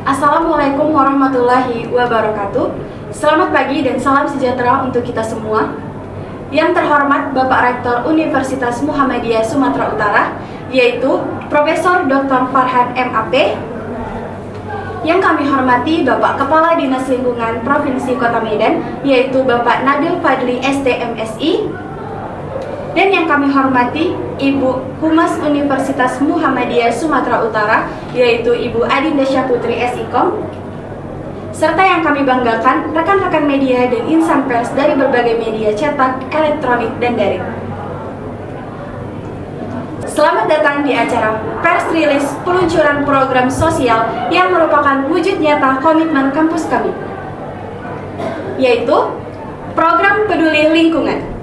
Assalamualaikum warahmatullahi wabarakatuh. Selamat pagi dan salam sejahtera untuk kita semua. Yang terhormat Bapak Rektor Universitas Muhammadiyah Sumatera Utara, yaitu Profesor Dr. Farhan MAP. Yang kami hormati Bapak Kepala Dinas Lingkungan Provinsi Kota Medan, yaitu Bapak Nabil Fadli SDMSI. Dan yang kami hormati Ibu Humas Universitas Muhammadiyah Sumatera Utara, yaitu Ibu Adinda Syahputri SIKOM. Serta yang kami banggakan rekan-rekan media dan insan pers dari berbagai media cetak, elektronik, dan daring. Selamat datang di acara pers rilis peluncuran program sosial yang merupakan wujud nyata komitmen kampus kami, yaitu program peduli lingkungan.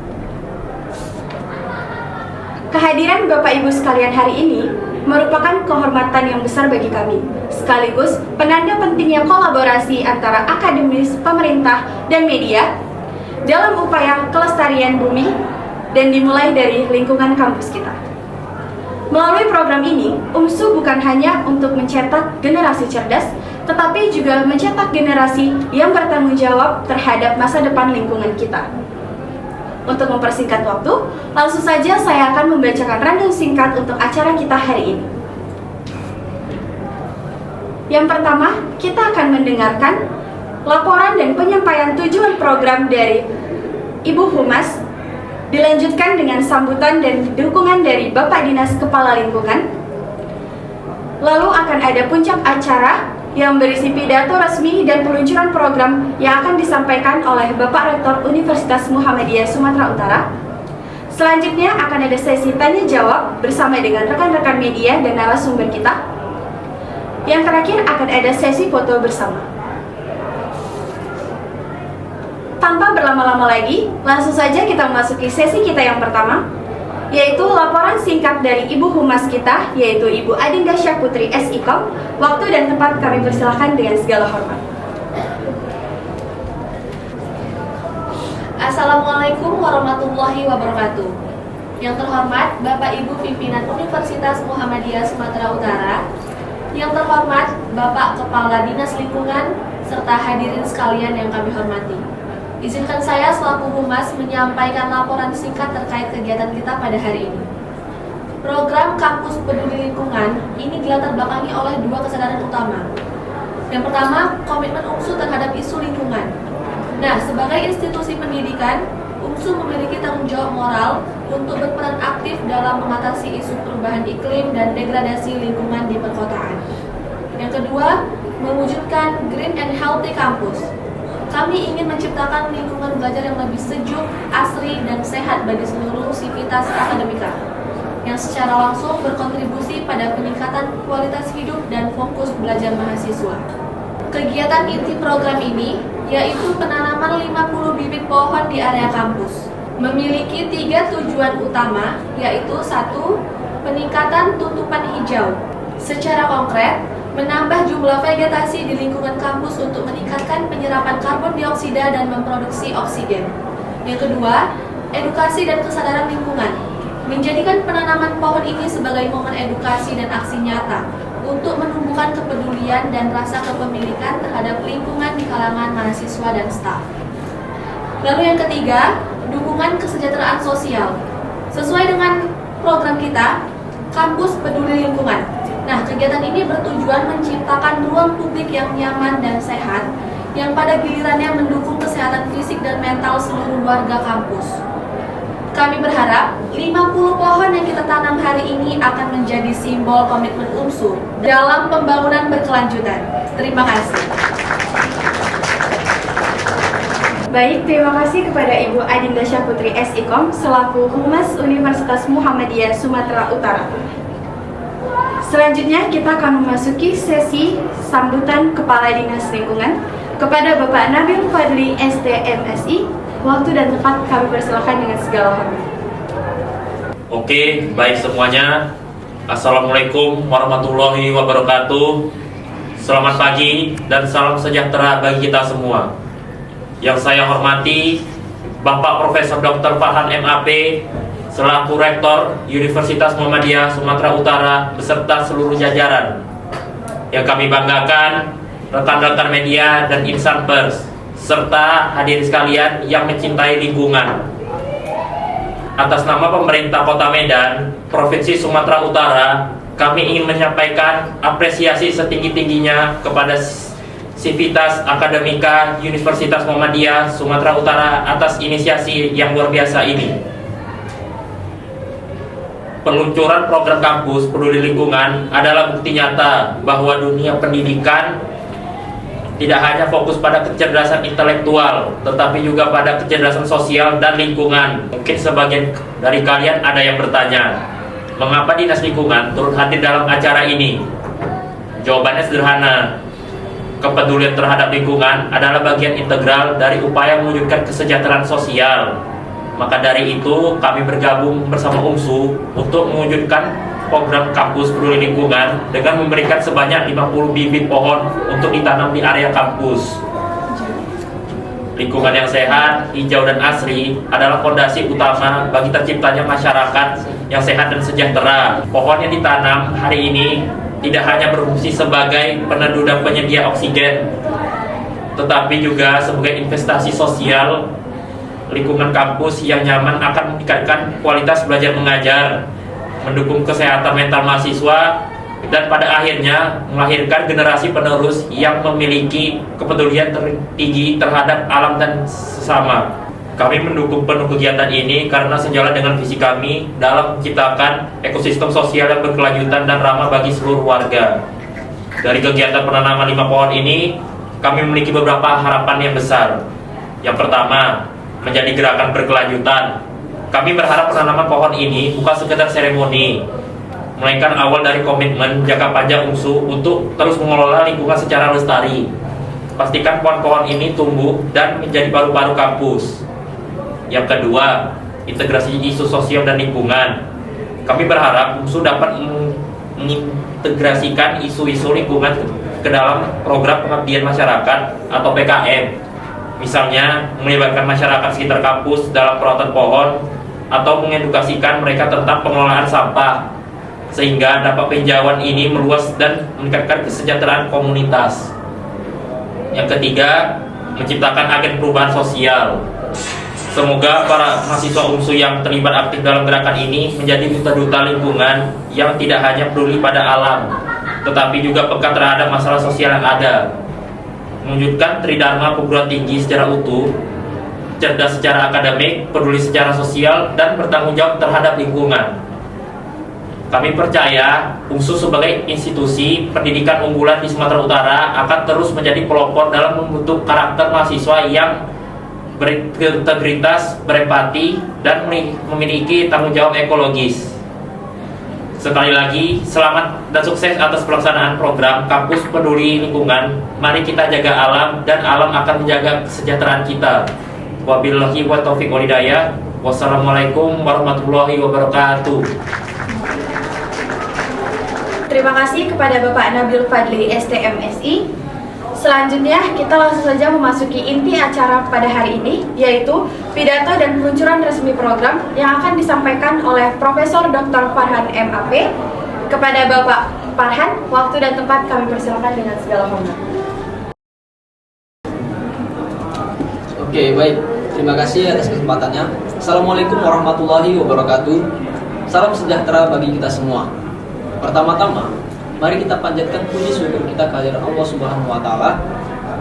Kehadiran Bapak Ibu sekalian hari ini merupakan kehormatan yang besar bagi kami, sekaligus penanda pentingnya kolaborasi antara akademis, pemerintah, dan media dalam upaya kelestarian bumi dan dimulai dari lingkungan kampus kita. Melalui program ini, UMSU bukan hanya untuk mencetak generasi cerdas, tetapi juga mencetak generasi yang bertanggung jawab terhadap masa depan lingkungan kita. Untuk mempersingkat waktu, langsung saja saya akan membacakan rundown singkat untuk acara kita hari ini. Yang pertama, kita akan mendengarkan laporan dan penyampaian tujuan program dari Ibu Humas, dilanjutkan dengan sambutan dan dukungan dari Bapak Dinas Kepala Lingkungan. Lalu akan ada puncak acara yang berisi pidato resmi dan peluncuran program yang akan disampaikan oleh Bapak Rektor Universitas Muhammadiyah Sumatera Utara. Selanjutnya akan ada sesi tanya jawab bersama dengan rekan-rekan media dan narasumber kita. Yang terakhir akan ada sesi foto bersama. Tanpa berlama-lama lagi, langsung saja kita memasuki sesi kita yang pertama, yaitu laporan singkat dari Ibu Humas kita, yaitu Ibu Adinda Syahputri SIKOM. Waktu dan tempat kami persilahkan dengan segala hormat. Assalamualaikum warahmatullahi wabarakatuh. Yang terhormat Bapak Ibu Pimpinan Universitas Muhammadiyah Sumatera Utara, yang terhormat Bapak Kepala Dinas Lingkungan, serta hadirin sekalian yang kami hormati. Izinkan saya selaku Humas menyampaikan laporan singkat terkait kegiatan kita pada hari ini. Program Kampus Peduli Lingkungan ini dilatar belakangi oleh dua kesadaran utama. Yang pertama, komitmen UMSU terhadap isu lingkungan. Nah, sebagai institusi pendidikan, UMSU memiliki tanggung jawab moral untuk berperan aktif dalam mengatasi isu perubahan iklim dan degradasi lingkungan di perkotaan. Yang kedua, mewujudkan green and healthy campus. Kami ingin menciptakan lingkungan belajar yang lebih sejuk, asri, dan sehat bagi seluruh sivitas akademika, yang secara langsung berkontribusi pada peningkatan kualitas hidup dan fokus belajar mahasiswa. Kegiatan inti program ini yaitu penanaman 50 bibit pohon di area kampus. Memiliki 3 tujuan utama, yaitu 1. Peningkatan tutupan hijau. Secara konkret, menambah jumlah vegetasi di lingkungan kampus untuk meningkatkan penyerapan karbon dioksida dan memproduksi oksigen. Yang kedua, edukasi dan kesadaran lingkungan. Menjadikan penanaman pohon ini sebagai momen edukasi dan aksi nyata untuk menumbuhkan kepedulian dan rasa kepemilikan terhadap lingkungan di kalangan mahasiswa dan staf. Lalu yang ketiga, dukungan kesejahteraan sosial. Sesuai dengan program kita, Kampus Peduli Lingkungan. Nah, kegiatan ini bertujuan menciptakan ruang publik yang nyaman dan sehat, yang pada gilirannya mendukung kesehatan fisik dan mental seluruh warga kampus. Kami berharap 50 pohon yang kita tanam hari ini akan menjadi simbol komitmen UMSU dalam pembangunan berkelanjutan. Terima kasih. Baik, terima kasih kepada Ibu Adinda Syahputri SIKOM selaku Humas Universitas Muhammadiyah Sumatera Utara. Selanjutnya kita akan memasuki sesi sambutan Kepala Dinas Lingkungan kepada Bapak Nabil Fadli SDMSI. Waktu dan tempat kami persilakan dengan segala hormat. Oke, baik semuanya. Assalamualaikum warahmatullahi wabarakatuh. Selamat pagi dan salam sejahtera bagi kita semua. Yang saya hormati Bapak Profesor Dr. Farhan MAP selaku Rektor Universitas Muhammadiyah Sumatera Utara beserta seluruh jajaran. Yang kami banggakan rekan-rekan media dan insan pers, serta hadirin sekalian yang mencintai lingkungan. Atas nama pemerintah Kota Medan, Provinsi Sumatera Utara, kami ingin menyampaikan apresiasi setinggi-tingginya kepada Sivitas Akademika Universitas Muhammadiyah Sumatera Utara atas inisiasi yang luar biasa ini. Peluncuran program kampus peduli lingkungan adalah bukti nyata bahwa dunia pendidikan tidak hanya fokus pada kecerdasan intelektual, tetapi juga pada kecerdasan sosial dan lingkungan. Mungkin sebagian dari kalian ada yang bertanya, mengapa Dinas Lingkungan turut hadir dalam acara ini? Jawabannya sederhana. Kepedulian terhadap lingkungan adalah bagian integral dari upaya mewujudkan kesejahteraan sosial. Maka dari itu, kami bergabung bersama UMSU untuk mewujudkan program kampus peduli lingkungan dengan memberikan sebanyak 50 bibit pohon untuk ditanam di area kampus. Lingkungan yang sehat, hijau dan asri adalah fondasi utama bagi terciptanya masyarakat yang sehat dan sejahtera. Pohon yang ditanam hari ini tidak hanya berfungsi sebagai peneduh dan penyedia oksigen, tetapi juga sebagai investasi sosial. Lingkungan kampus yang nyaman akan meningkatkan kualitas belajar mengajar, mendukung kesehatan mental mahasiswa, dan pada akhirnya melahirkan generasi penerus yang memiliki kepedulian tinggi terhadap alam dan sesama. Kami mendukung penuh kegiatan ini karena sejalan dengan visi kami dalam menciptakan ekosistem sosial yang berkelanjutan dan ramah bagi seluruh warga. Dari kegiatan penanaman 5 pohon ini, kami memiliki beberapa harapan yang besar. Yang pertama, menjadi gerakan berkelanjutan. Kami berharap penanaman pohon ini bukan sekedar seremoni, melainkan awal dari komitmen jangka panjang UMSU untuk terus mengelola lingkungan secara lestari. Pastikan pohon-pohon ini tumbuh dan menjadi paru-paru kampus. Yang kedua, integrasi isu sosial dan lingkungan. Kami berharap UMSU dapat mengintegrasikan isu-isu lingkungan ke dalam program pengabdian masyarakat atau PKM. Misalnya, melibatkan masyarakat sekitar kampus dalam perawatan pohon atau mengedukasikan mereka tentang pengelolaan sampah, sehingga dampak penjauhan ini meluas dan meningkatkan kesejahteraan komunitas. Yang ketiga, menciptakan agen perubahan sosial. Semoga para mahasiswa UMSU yang terlibat aktif dalam gerakan ini menjadi duta-duta lingkungan yang tidak hanya peduli pada alam, tetapi juga peka terhadap masalah sosial yang ada. Mewujudkan tridharma perguruan tinggi secara utuh, cerdas secara akademik, peduli secara sosial, dan bertanggung jawab terhadap lingkungan. Kami percaya UMSU sebagai institusi pendidikan unggulan di Sumatera Utara akan terus menjadi pelopor dalam membentuk karakter mahasiswa yang berintegritas, berempati, dan memiliki tanggung jawab ekologis. Sekali lagi, selamat dan sukses atas pelaksanaan program Kampus Peduli Lingkungan. Mari kita jaga alam, dan alam akan menjaga kesejahteraan kita. Wabillahi wa taufiq wal hidayah. Wassalamualaikum warahmatullahi wabarakatuh. Terima kasih kepada Bapak Nabil Fadli, STMSI. Selanjutnya, kita langsung saja memasuki inti acara pada hari ini, yaitu pidato dan peluncuran resmi program yang akan disampaikan oleh Profesor Dr. Farhan MAP. Kepada Bapak Farhan, waktu dan tempat kami persilakan dengan segala hormat. Oke, baik. Terima kasih atas kesempatannya. Assalamualaikum warahmatullahi wabarakatuh. Salam sejahtera bagi kita semua. Pertama-tama, mari kita panjatkan puji syukur kita kehadirat Allah Subhanahu wa Ta'ala,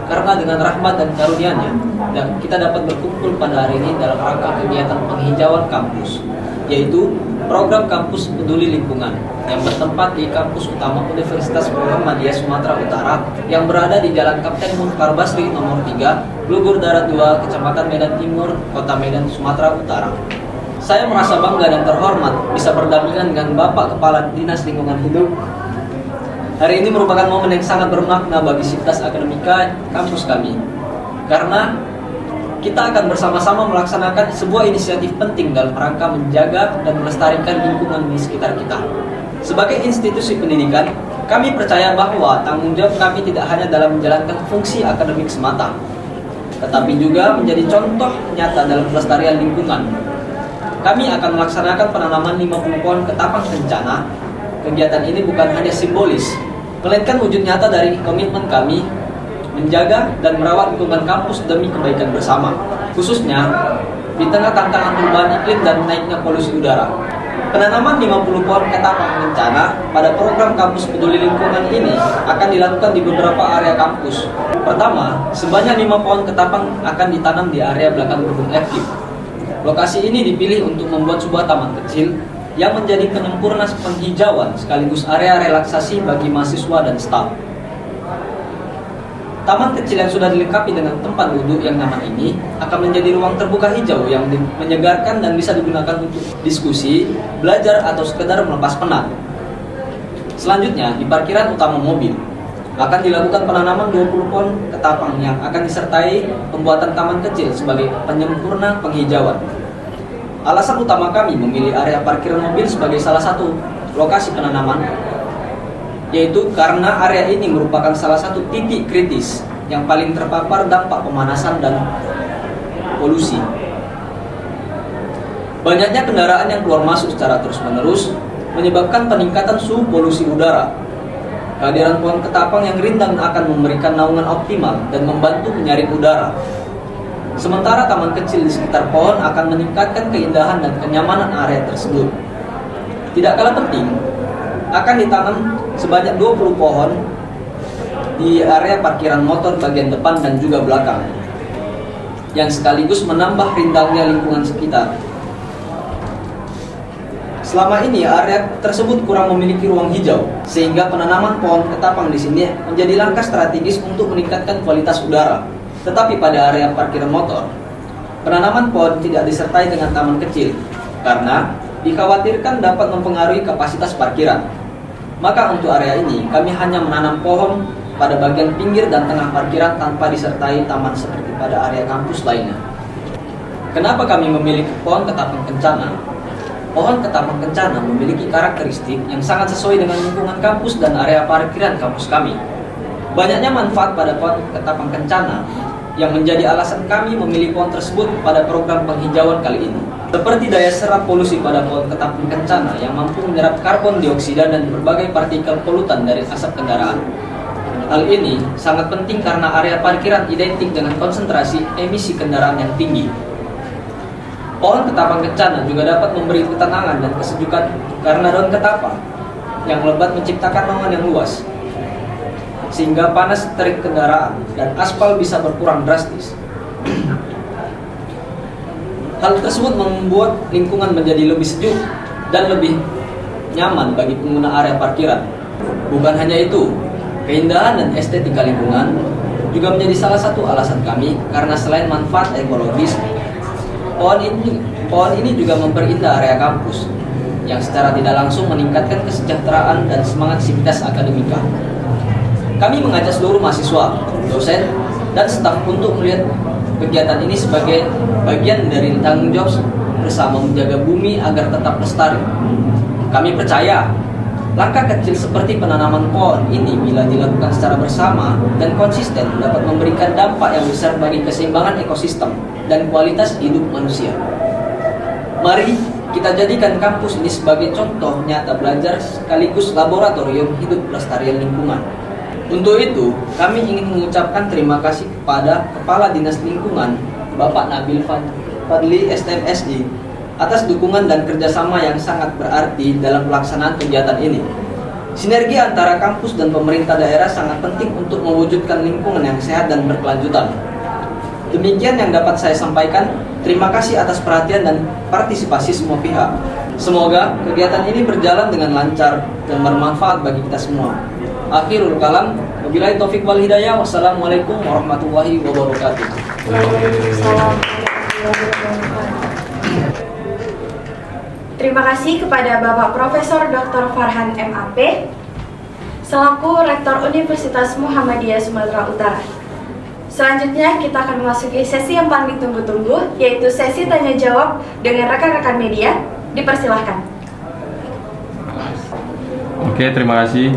karena dengan rahmat dan karunia-Nya dan kita dapat berkumpul pada hari ini dalam rangka kegiatan penghijauan kampus, yaitu program Kampus Peduli Lingkungan yang bertempat di kampus utama Universitas Muhammadiyah Sumatera Utara yang berada di Jalan Kapten Muhtar Basri nomor 3, Blugur Darat 2, Kecamatan Medan Timur, Kota Medan, Sumatera Utara. Saya merasa bangga dan terhormat bisa berdampingan dengan Bapak Kepala Dinas Lingkungan Hidup. Hari ini merupakan momen yang sangat bermakna bagi Sivitas Akademika kampus kami, karena kita akan bersama-sama melaksanakan sebuah inisiatif penting dalam rangka menjaga dan melestarikan lingkungan di sekitar kita. Sebagai institusi pendidikan, kami percaya bahwa tanggung jawab kami tidak hanya dalam menjalankan fungsi akademik semata, tetapi juga menjadi contoh nyata dalam pelestarian lingkungan. Kami akan melaksanakan penanaman 50 pohon ketapang kencana. Kegiatan ini bukan hanya simbolis, melainkan wujud nyata dari komitmen kami menjaga dan merawat lingkungan kampus demi kebaikan bersama, khususnya di tengah tantangan perubahan iklim dan naiknya polusi udara. Penanaman 50 pohon ketapang bencana pada program Kampus Peduli Lingkungan ini akan dilakukan di beberapa area kampus. Pertama, sebanyak 5 pohon ketapang akan ditanam di area belakang gedung FKIP. Lokasi ini dipilih untuk membuat sebuah taman kecil yang menjadi penyempurna penghijauan sekaligus area relaksasi bagi mahasiswa dan staf. Taman kecil yang sudah dilengkapi dengan tempat duduk yang nyaman ini akan menjadi ruang terbuka hijau yang menyegarkan dan bisa digunakan untuk diskusi, belajar, atau sekedar melepas penat. Selanjutnya, di parkiran utama mobil akan dilakukan penanaman 20 pohon ketapang yang akan disertai pembuatan taman kecil sebagai penyempurna penghijauan. Alasan utama kami memilih area parkiran mobil sebagai salah satu lokasi penanaman yaitu karena area ini merupakan salah satu titik kritis yang paling terpapar dampak pemanasan dan polusi. Banyaknya kendaraan yang keluar masuk secara terus-menerus menyebabkan peningkatan suhu polusi udara. Kehadiran pohon ketapang yang rindang akan memberikan naungan optimal dan membantu menyaring udara. Sementara taman kecil di sekitar pohon akan meningkatkan keindahan dan kenyamanan area tersebut. Tidak kalah penting, akan ditanam sebanyak 20 pohon di area parkiran motor bagian depan dan juga belakang, yang sekaligus menambah rindangnya lingkungan sekitar. Selama ini area tersebut kurang memiliki ruang hijau, sehingga penanaman pohon ketapang di sini menjadi langkah strategis untuk meningkatkan kualitas udara. Tetapi pada area parkiran motor, penanaman pohon tidak disertai dengan taman kecil, karena dikhawatirkan dapat mempengaruhi kapasitas parkiran. Maka untuk area ini, kami hanya menanam pohon pada bagian pinggir dan tengah parkiran tanpa disertai taman seperti pada area kampus lainnya. Kenapa kami memilih pohon ketapang kencana? Pohon ketapang kencana memiliki karakteristik yang sangat sesuai dengan lingkungan kampus dan area parkiran kampus kami. Banyaknya manfaat pada pohon ketapang kencana yang menjadi alasan kami memilih pohon tersebut pada program penghijauan kali ini. Seperti daya serap polusi pada pohon ketapang kencana yang mampu menyerap karbon dioksida dan berbagai partikel polutan dari asap kendaraan. Hal ini sangat penting karena area parkiran identik dengan konsentrasi emisi kendaraan yang tinggi. Pohon ketapang kencana juga dapat memberi ketenangan dan kesejukan karena daun ketapang yang lebat menciptakan naungan yang luas, sehingga panas terik kendaraan dan aspal bisa berkurang drastis. Hal tersebut membuat lingkungan menjadi lebih sejuk dan lebih nyaman bagi pengguna area parkiran. Bukan hanya itu, keindahan dan estetika lingkungan juga menjadi salah satu alasan kami karena selain manfaat ekologis, pohon ini juga memperindah area kampus yang secara tidak langsung meningkatkan kesejahteraan dan semangat sivitas akademika. Kami mengajak seluruh mahasiswa, dosen, dan staf untuk melihat kegiatan ini sebagai bagian dari tanggung jawab bersama menjaga bumi agar tetap lestari. Kami percaya langkah kecil seperti penanaman pohon ini bila dilakukan secara bersama dan konsisten dapat memberikan dampak yang besar bagi keseimbangan ekosistem dan kualitas hidup manusia. Mari kita jadikan kampus ini sebagai contoh nyata belajar sekaligus laboratorium hidup pelestarian lingkungan. Untuk itu, kami ingin mengucapkan terima kasih kepada Kepala Dinas Lingkungan, Bapak Nabil Fadli STMSI, atas dukungan dan kerjasama yang sangat berarti dalam pelaksanaan kegiatan ini. Sinergi antara kampus dan pemerintah daerah sangat penting untuk mewujudkan lingkungan yang sehat dan berkelanjutan. Demikian yang dapat saya sampaikan. Terima kasih atas perhatian dan partisipasi semua pihak. Semoga kegiatan ini berjalan dengan lancar dan bermanfaat bagi kita semua. Akhirul kalam, wabillahi taufik wal hidayah. Wassalamualaikum warahmatullahi wabarakatuh. Terima kasih kepada Bapak Profesor Dr. Farhan MAP selaku Rektor Universitas Muhammadiyah Sumatera Utara. Selanjutnya kita akan memasuki sesi yang paling ditunggu-tunggu, yaitu sesi tanya jawab dengan rekan-rekan media. Dipersilahkan. Oke, terima kasih.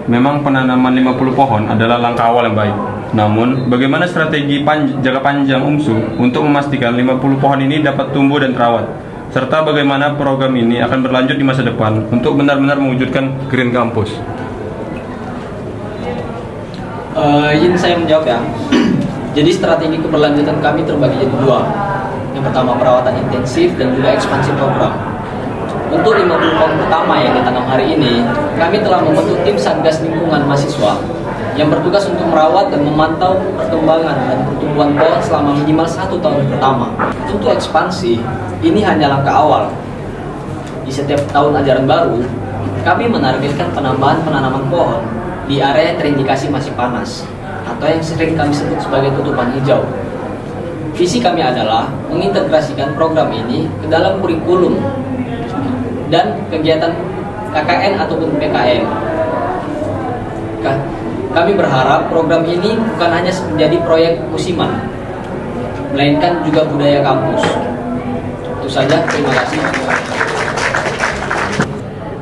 Memang penanaman 50 pohon adalah langkah awal yang baik. Namun, bagaimana strategi jangka panjang UMSU untuk memastikan 50 pohon ini dapat tumbuh dan terawat? Serta bagaimana program ini akan berlanjut di masa depan untuk benar-benar mewujudkan Green Campus? Izin saya menjawab ya. Jadi strategi keberlanjutan kami terbagi jadi dua. Yang pertama perawatan intensif dan juga ekspansi program. Untuk 50 pohon pertama yang ditanam hari ini, kami telah membentuk tim Satgas Lingkungan Mahasiswa yang bertugas untuk merawat dan memantau perkembangan dan pertumbuhan pohon selama minimal 1 tahun pertama. Untuk ekspansi, ini hanya langkah awal. Di setiap tahun ajaran baru, kami menargetkan penambahan penanaman pohon di area yang terindikasi masih panas atau yang sering kami sebut sebagai tutupan hijau. Visi kami adalah mengintegrasikan program ini ke dalam kurikulum dan kegiatan KKN ataupun PKN. Kami berharap program ini bukan hanya menjadi proyek musiman, melainkan juga budaya kampus. Itu saja, terima kasih.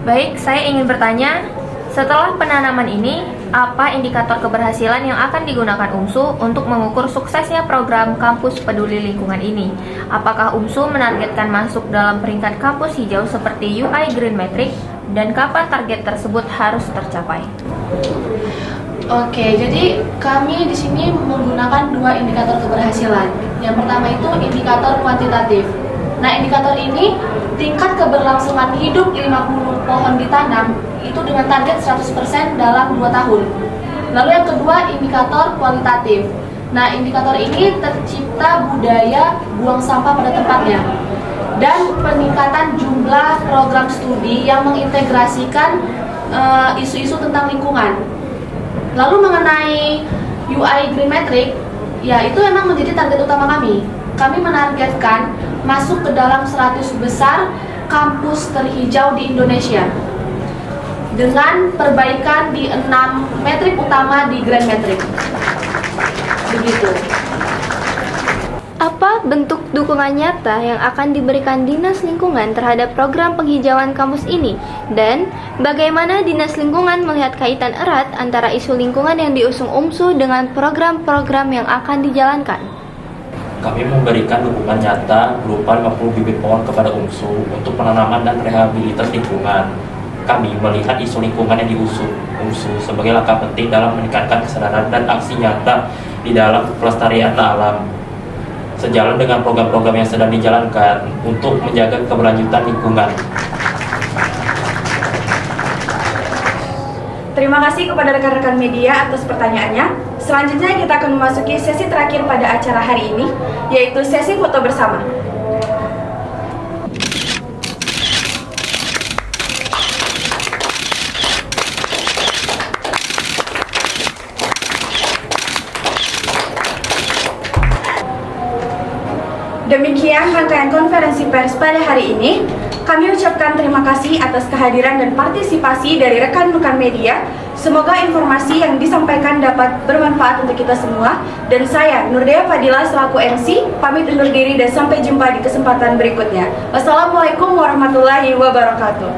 Baik, saya ingin bertanya, setelah penanaman ini, apa indikator keberhasilan yang akan digunakan UMSU untuk mengukur suksesnya program Kampus Peduli Lingkungan ini? Apakah UMSU menargetkan masuk dalam peringkat kampus hijau seperti UI Green Metric, dan kapan target tersebut harus tercapai? Oke, jadi kami di sini menggunakan 2 indikator keberhasilan. Yang pertama itu indikator kuantitatif. Nah, indikator ini tingkat keberlangsungan hidup 50 pohon ditanam itu dengan target 100% dalam 2 tahun. Lalu yang kedua, indikator kualitatif. Nah, indikator ini tercipta budaya buang sampah pada tempatnya dan peningkatan jumlah program studi yang mengintegrasikan isu-isu tentang lingkungan. Lalu mengenai UI Green Metric, ya itu memang menjadi target utama kami. Kami menargetkan masuk ke dalam 100 besar kampus terhijau di Indonesia dengan perbaikan di 6 metrik utama di Grand Metric. Begitu. Apa bentuk dukungan nyata yang akan diberikan Dinas Lingkungan terhadap program penghijauan kampus ini? Dan bagaimana Dinas Lingkungan melihat kaitan erat antara isu lingkungan yang diusung UMSU dengan program-program yang akan dijalankan? Kami memberikan dukungan nyata berupa 50 bibit pohon kepada UMSU untuk penanaman dan rehabilitasi lingkungan. Kami melihat isu lingkungan yang diusung UMSU sebagai langkah penting dalam meningkatkan kesadaran dan aksi nyata di dalam pelestarian alam. Sejalan dengan program-program yang sedang dijalankan untuk menjaga keberlanjutan lingkungan. Terima kasih kepada rekan-rekan media atas pertanyaannya. Selanjutnya kita akan memasuki sesi terakhir pada acara hari ini, yaitu sesi foto bersama. Demikian rangkaian konferensi pers pada hari ini. Kami ucapkan terima kasih atas kehadiran dan partisipasi dari rekan-rekan media. Semoga informasi yang disampaikan dapat bermanfaat untuk kita semua. Dan saya, Nurdea Fadila selaku MC, pamit undur diri dan sampai jumpa di kesempatan berikutnya. Wassalamualaikum warahmatullahi wabarakatuh.